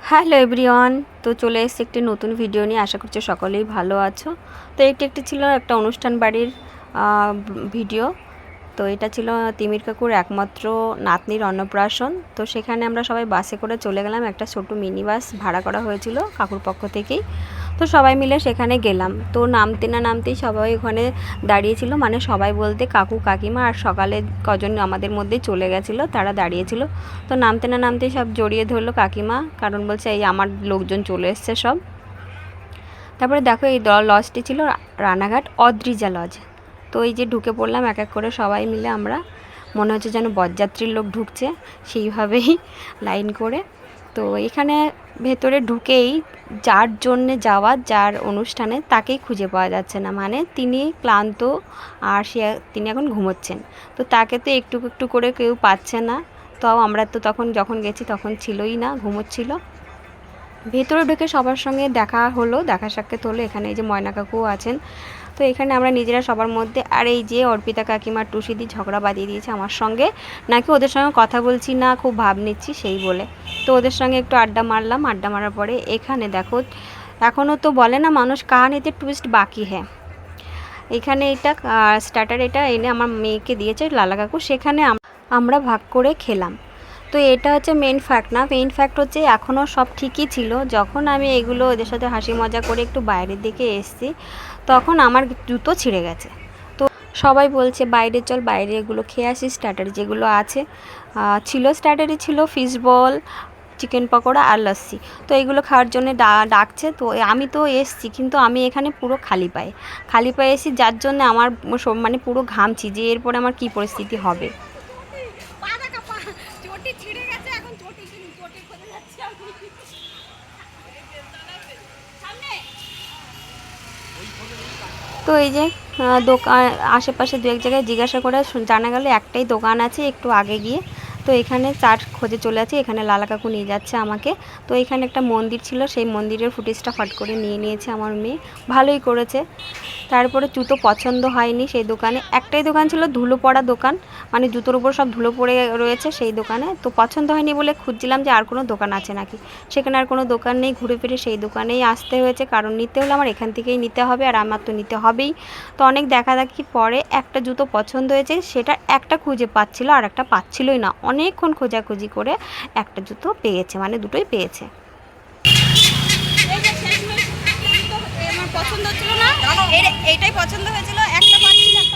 Hello everyone, তো চলে এসেছি একটি নতুন ভিডিও নিয়ে। আশা করছি সকলেই ভালো আছো। তো এটি একটি ছিল একটা অনুষ্ঠান বাড়ির ভিডিও। তো এটা ছিল তিমির কাকুর একমাত্র নাতনির অন্নপ্রাশন। তো সেখানে আমরা সবাই বাসে করে চলে গেলাম। একটা ছোট মিনি বাস ভাড়া করা হয়েছিল কাকুর পক্ষ থেকেই। তো সবাই মিলে সেখানে গেলাম। তো নামতে না নামতেই সবাই ওখানে দাঁড়িয়েছিল, মানে সবাই বলতে কাকু কাকিমা আর সকালে কজন আমাদের মধ্যেই চলে গেছিলো, তারা দাঁড়িয়েছিল। তো নামতে না নামতেই সব জড়িয়ে ধরলো কাকিমা, কারণ বলছে এই আমার লোকজন চলে এসছে সব। তারপরে দেখো এই লজটি ছিল রানাঘাট অদ্রিজা লজ। তো এই যে ঢুকে পড়লাম এক এক করে সবাই মিলে আমরা, মনে হচ্ছে যেন বরযাত্রীর লোক ঢুকছে সেইভাবেই লাইন করে। তো এখানে ভেতরে ঢুকেই যার জন্যে যাওয়া, যার অনুষ্ঠানে, তাকেই খুঁজে পাওয়া যাচ্ছে না, মানে তিনি ক্লান্ত আর তিনি এখন ঘুমোচ্ছেন। তো তাকে তো একটু একটু করে কেউ পাচ্ছে না। তো আমরা তো তখন যখন গেছি তখন ছিলই না, ঘুমোচ্ছিল। ভেতরে ঢুকে সবার সঙ্গে দেখা হলো, দেখা সাক্ষাৎ হলো। এখানে এই যে ময়না কাকুও আছেন। তো এখানে আমরা নিজেরা সবার মধ্যে, আর এই যে অর্পিতা কাকিমার টুসিদি ঝগড়া বাঁধিয়ে দিয়েছে আমার সঙ্গে, নাকি ওদের সঙ্গে কথা বলছি না, খুব ভাব নিচ্ছি সেই বলে। তো ওদের সঙ্গে একটু আড্ডা মারলাম। আড্ডা মারার পরে এখানে দেখো, এখনও তো বলে না মানুষ কাহানিতে টুইস্ট বাকি হ্যাঁ, এখানে এটা স্টার্টার এটা এনে আমার মেয়েকে দিয়েছে লালা কাকু, সেখানে আমরা ভাগ করে খেলাম। তো এটা হচ্ছে মেন ফ্যাক্ট না, মেন ফ্যাক্ট হচ্ছে এখনও সব ঠিকই ছিল। যখন আমি এগুলো ওদের সাথে হাসি মজা করে একটু বাইরের দিকে এসেছি, তখন আমার জুতো ছিঁড়ে গেছে। তো সবাই বলছে বাইরে চল, বাইরে এগুলো খেয়ে আসি, স্টার্টার যেগুলো আছে ছিল। স্টার্টারে ছিল ফিশ বল, চিকেন পকোড়া আর লস্যি। তো এইগুলো খাওয়ার জন্য ডাকছে। তো আমি তো এসছি, কিন্তু আমি এখানে পুরো খালি পায়ে এসেছি, যার জন্য আমার মানে পুরো ঘামছি যে এরপরে আমার কী পরিস্থিতি হবে। তো এই যে দোকান আশেপাশে দু এক জায়গায় জিজ্ঞাসা করে জানা গেল একটাই দোকান আছে একটু আগে গিয়ে। তো এখানে চাট খোঁজে চলে আছে, এখানে লালা কাকু নিয়ে যাচ্ছে আমাকে। তো এখানে একটা মন্দির ছিল, সেই মন্দিরের ফুটেজটা ফট করে নিয়ে নিয়েছে আমার মেয়ে, ভালোই করেছে। তারপরে জুতো পছন্দ হয়নি সেই দোকানে, একটাই দোকান ছিল ধুলো পড়া দোকান, মানে জুতোর উপর সব ধুলো পড়ে রয়েছে সেই দোকানে। তো পছন্দ হয়নি বলে খুঁজছিলাম যে আর কোনো দোকান আছে নাকি, সেখানে আর কোনো দোকান নেই। ঘুরে ফিরে সেই দোকানেই আসতে হয়েছে, কারণ নিতে হলে আমার এখান থেকেই নিতে হবে, আর আমার তো নিতে হবেই। তো অনেক দেখাদেখি পরে একটা জুতো পছন্দ হয়েছে, সেটা একটা খুঁজে পাচ্ছিল আর একটা পাচ্ছিলই না। অনেকক্ষণ খোঁজাখুঁজি করে একটা জুতো পেয়েছে, মানে দুটোই পেয়েছে। পছন্দ হচ্ছিল না, এইটাই পছন্দ হয়েছিল, একটা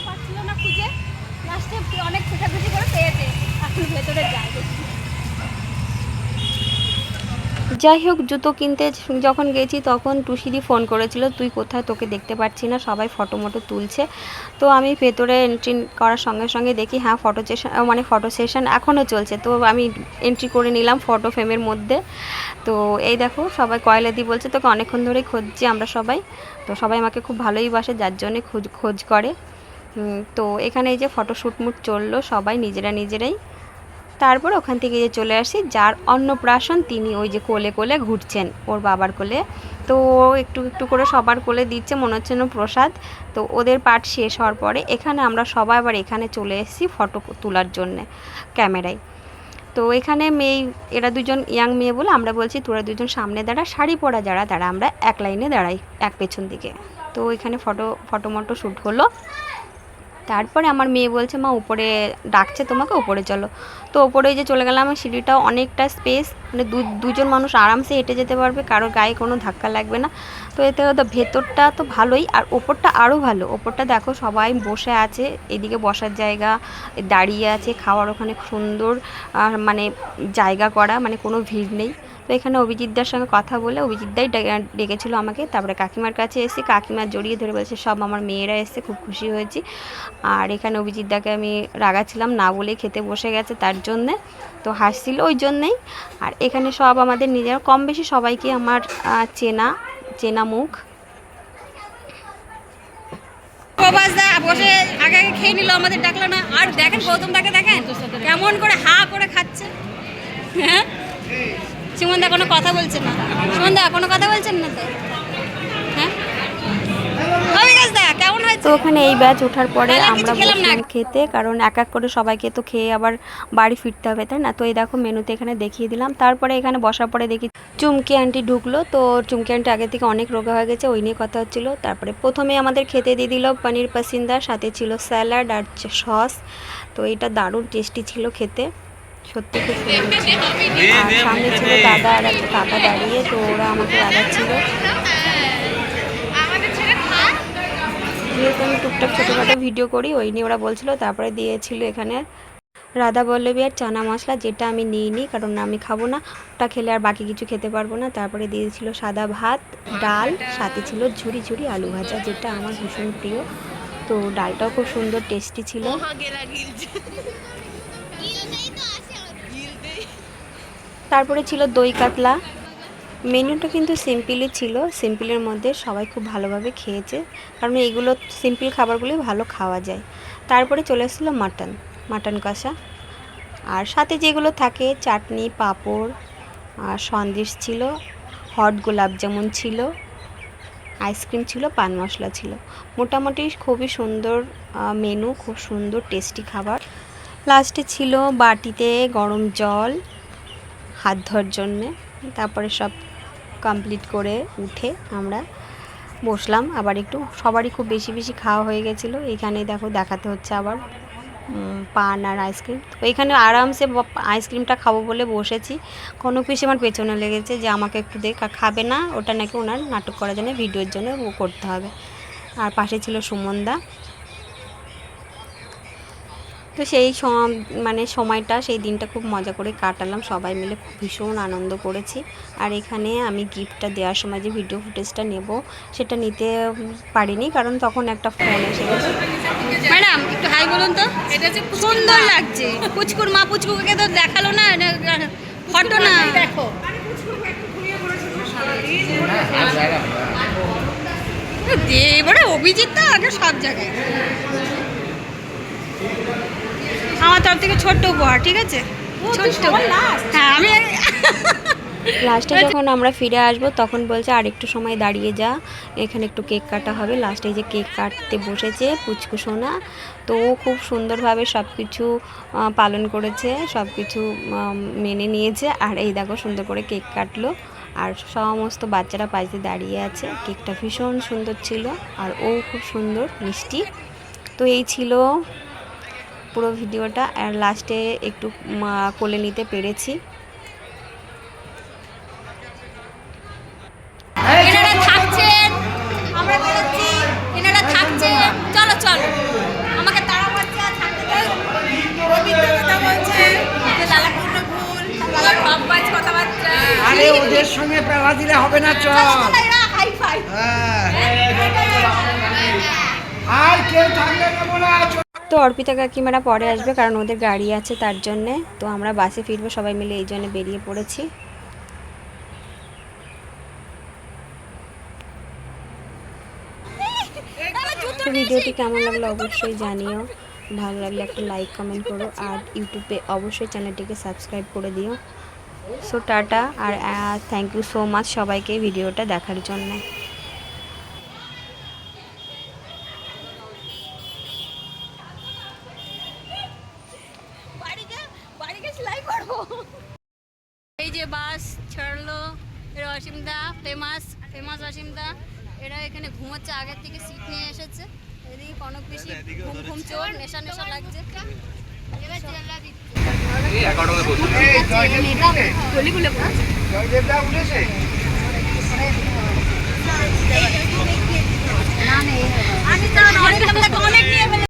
পাচ্ছিল না খুঁজে, লাস্টে অনেক খোঁজাখুঁজি করে পেয়েছে। এখন ভেতরে যায়। যাই হোক, জুতো কিনতে যখন গেছি তখন টুসিদি ফোন করেছিল, তুই কোথায়, তোকে দেখতে পাচ্ছি না, সবাই ফটো মটো তুলছে। তো আমি ভেতরে এন্ট্রি করার সঙ্গে সঙ্গে দেখি হ্যাঁ ফটো সেশন এখনও চলছে। তো আমি এন্ট্রি করে নিলাম ফটো ফ্রেমের মধ্যে। তো এই দেখো সবাই কয়লাদি বলছে তোকে অনেকক্ষণ ধরেই খুঁজছি আমরা সবাই। তো সবাই আমাকে খুব ভালোই বাসে, যার জন্যে খোঁজ করে। তো এখানে এই যে ফটোশ্যুট চললো, সবাই নিজেরাই। তারপর ওখান থেকে যে চলে আসি, যার অন্নপ্রাশন তিনি ওই যে কোলে কোলে ঘুরছেন ওর বাবার কোলে। তো একটু একটু করে সবার কোলে দিচ্ছে, মনে হচ্ছে না প্রসাদ। তো ওদের পাঠ শেষ হওয়ার পরে এখানে আমরা সবাই আবার এখানে চলে এসেছি ফটো তোলার জন্যে ক্যামেরায়। তো এখানে এরা দুজন ইয়াং মেয়ে বলে আমরা বলছি তোরা দুজন সামনে দাঁড়া, শাড়ি পরা যারা তারা আমরা এক লাইনে দাঁড়াই, এক পেছন দিকে। তো এখানে ফটো শ্যুট হলো। তারপরে আমার মেয়ে বলছে মা উপরে ডাকছে তোমাকে, উপরে চলো। তো ওপরে যে চলে গেলাম, সিঁড়িটাও অনেকটা স্পেস, মানে দুজন মানুষ আরামসে হেঁটে যেতে পারবে, কারোর গায়ে কোনো ধাক্কা লাগবে না। তো এতে তো ভেতরটা তো ভালোই, আর ওপরটা আরও ভালো। ওপরটা দেখো সবাই বসে আছে, এদিকে বসার জায়গা, দাঁড়িয়ে আছে খাওয়ার, ওখানে সুন্দর মানে জায়গা করা, মানে কোনো ভিড় নেই। তো এখানে অভিজিৎদার সঙ্গে কথা বলে অভিজিৎদাই ডেকেছিল আমাকে। তারপরে কাকিমার কাছে এসে কাকিমা জড়িয়ে ধরে বলছে সব আমার মেয়েরা এসে, খুব খুশি হয়েছি। আর এখানে অভিজিৎদাকে আমি রাগাচ্ছিলাম না বলে খেতে বসে গেছে তার জন্যে, তো হাসছিল ওই জন্যেই। আর এখানে সব আমাদের নিজেরা কম বেশি সবাইকে আমার চেনা মুখ। বসে আগে খেয়ে নিল, আমাদের ডাকলো না। আর দেখেন গৌতমদাকে দেখেন কেমন করে হা করে খাচ্ছে। হ্যাঁ সুমনদা কোনো কথা বলছেন না, সুমনদা কোনো কথা বলছেন না তো। হ্যাঁ তো ওখানে এই ব্যাচ ওঠার পরে আমরা বসলাম খেতে, কারণ এক এক করে সবাইকে তো খেয়ে আবার বাড়ি ফিরতে হবে, তাই না? তো এই দেখো মেনুতে এখানে দেখিয়ে দিলাম। তারপরে এখানে বসার পরে দেখি চুমকি আন্টি ঢুকলো। তো চুমকি আন্টি আগে থেকে অনেক রোগা হয়ে গেছে, ওই নিয়ে কথা হচ্ছিলো। তারপরে প্রথমে আমাদের খেতে দিয়ে দিল পনির পাসিন্দা, সাথে ছিল স্যালাড আর সস। তো এটা দারুণ টেস্টি ছিল খেতে, সত্যি খুব সুন্দর ছিল। আর সামনে ছিল দাদা আর একটা কাকা দাঁড়িয়ে, তো ওরা আমাকে রাগাচ্ছিল। যেহেতু আমি টুকটাক ছোটোখাটো ভিডিও করি, ওই নিয়ে ওরা বলছিল। তারপরে দিয়েছিল এখানে রাধা বল্লভী আর চানা মশলা, যেটা আমি নিইনি কারণ আমি খাবো না, ওটা খেলে আর বাকি কিছু খেতে পারবো না। তারপরে দিয়েছিল সাদা ভাত, ডাল, সাথে ছিল ঝুরি ঝুরি আলু ভাজা, যেটা আমার ভীষণ প্রিয়। তো ডালটাও খুব সুন্দর টেস্টি ছিল। তারপরে ছিল দই কাতলা। মেনুটা কিন্তু সিম্পলই ছিল, সিম্পলের মধ্যে সবাই খুব ভালোভাবে খেয়েছে, কারণ এইগুলো সিম্পল খাবারগুলোই ভালো খাওয়া যায়। তারপরে চলে এসেছিলো মাটন কষা, আর সাথে যেগুলো থাকে চাটনি, পাঁপড়, আর সন্দেশ ছিল, হট গোলাপ জামুন ছিল, আইসক্রিম ছিল, পান মশলা ছিল। মোটামুটি খুবই সুন্দর মেনু, খুব সুন্দর টেস্টি খাবার। লাস্টে ছিল বাটিতে গরম জল হাত ধোয়ার জন্যে। তারপরে সব কমপ্লিট করে উঠে আমরা বসলাম আবার একটু, সবারই খুব বেশি বেশি খাওয়া হয়ে গেছিলো। এখানে দেখো দেখাতে হচ্ছে আবার পান আর আইসক্রিম। তো এখানে আরামসে আইসক্রিমটা খাবো বলে বসেছি, কোনো কিছু আমার পেছনে লেগেছে যে আমাকে একটু খাবে না, ওটা নাকি ওনার নাটক করার জন্য, ভিডিওর জন্য ও করতে হবে। আর পাশে ছিল সুমনদা। তো সেই সময়টা, সেই দিনটা খুব মজা করে কাটালাম, সবাই মিলে খুব ভীষণ আনন্দ করেছি। আর এখানে আমি গিফটটা দেওয়ার সময় যে ভিডিও ফুটেজটা নেব, সেটা নিতে পারিনি, কারণ তখন একটা ফোন এসে গেছে। ম্যাডাম একটু হাই বলুন তো, এটা যে সুন্দর লাগছে। পুচকুর মা পুচকুকে তো দেখালো না, ফটো না দেখো। এবারে অভিজিৎ আগে সব জায়গায় আমার তরফ থেকে ছোট্ট উপহার, ঠিক আছে? হ্যাঁ, আমি লাস্টে যখন আমরা ফিরে আসবো তখন বলছে আর একটু সময় দাঁড়িয়ে যা, এখানে একটু কেক কাটা হবে। লাস্টে যে কেক কাটতে বসেছে পুচকু সোনা, তো খুব সুন্দরভাবে সব কিছু পালন করেছে, সব কিছু মেনে নিয়েছে। আর এই দেখো সুন্দর করে কেক কাটলো, আর সমস্ত বাচ্চারা পাশে দাঁড়িয়ে আছে। কেকটা ভীষণ সুন্দর ছিল, আর ও খুব সুন্দর মিষ্টি। তো এই ছিল পুরো ভিডিওটা, আর লাস্টে একটু কোলে নিতে পেরেছি। এনারা থাকছেন, আমরা বেরোচ্ছি, এনারা থাকছেন, চলো চলো, আমাকে তাড়া মারছে আর থাকতে দাও। রবীন্দ্র কথা বলছে যে লালাপূর্ণ ভুল, লালার বাপ্পাজ কথাবার্তা। আরে ওদের সঙ্গে পেলা দিলে হবে না, চল হাই ফাই। আর কেউ থাকলে না বলা। তো অর্পিতা কাকিমারা পরে আসবে, কারণ ওদের গাড়ি আছে তার জন্যে। তো আমরা বাসে ফিরবো সবাই মিলে, এই জন্য বেরিয়ে পড়েছি। তো ভিডিওটি কেমন লাগলো অবশ্যই জানিও, ভালো লাগলে একটা লাইক কমেন্ট করো, আর ইউটিউবে অবশ্যই চ্যানেলটিকে সাবস্ক্রাইব করে দিও। সো টাটা, আর থ্যাংক ইউ সো মাচ সবাইকে ভিডিওটা দেখার জন্য। এই যে বাস ছাড়লো, এরা অসীমদা, ফেমাস অসীমদা, এরা এখানে ঘুমোচ্ছে, আগের থেকে সিট নিয়ে এসেছে। এদিকে কনক বেশি ঘুম চোর, নেশা নেশা লাগছে।